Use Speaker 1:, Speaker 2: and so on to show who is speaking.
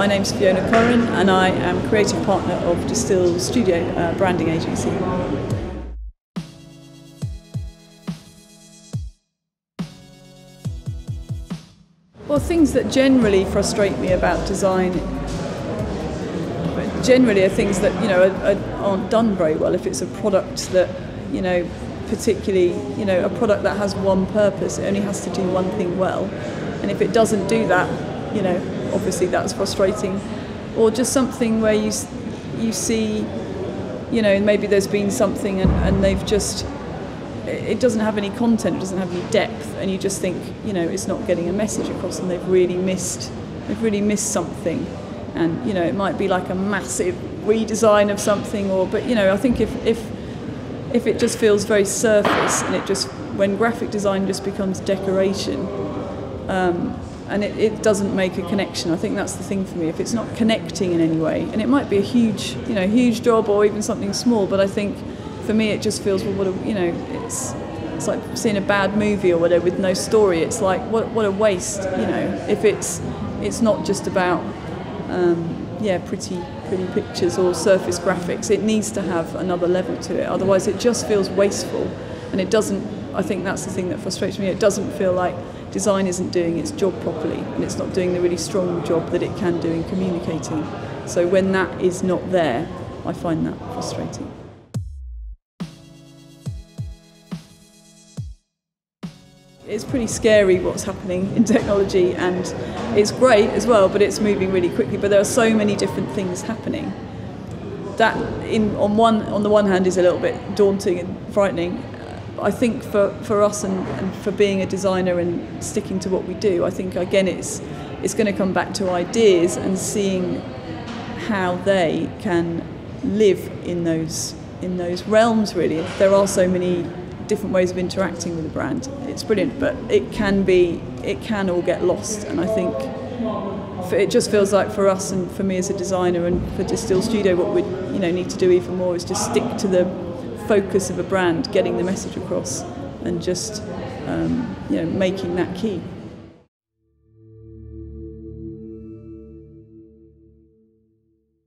Speaker 1: My name's Fiona Curran and I am creative partner of Distil Studio, a branding agency. Well, things that generally frustrate me about design generally are things that aren't done very well. If it's a product that particularly a product that has one purpose, it only has to do one thing well, and if it doesn't do that, obviously that's frustrating. Or just something where you see maybe there's been something and they've just, it doesn't have any content, it doesn't have any depth, and you just think it's not getting a message across, and they've really missed something. And it might be like a massive redesign of something, but I think if it just feels very surface, and when graphic design just becomes decoration, and it doesn't make a connection. I think that's the thing for me. If it's not connecting in any way, and it might be a huge job or even something small, but I think for me it just feels, well, it's like seeing a bad movie or whatever with no story. It's like what a waste. If it's not just about pretty pictures or surface graphics. It needs to have another level to it. Otherwise, it just feels wasteful, and it doesn't. I think that's the thing that frustrates me. It doesn't feel like design isn't doing its job properly, and it's not doing the really strong job that it can do in communicating. So when that is not there, I find that frustrating. It's pretty scary what's happening in technology, and it's great as well, but it's moving really quickly. But there are so many different things happening that on the one hand is a little bit daunting and frightening. I think for us and for being a designer and sticking to what we do, I think again it's going to come back to ideas and seeing how they can live in those realms, really. There are so many different ways of interacting with a brand. It's brilliant, but it can all get lost, and I think it just feels like for us and for me as a designer and for Distil Studio, what we need to do even more is just stick to the focus of a brand, getting the message across, and just making that key.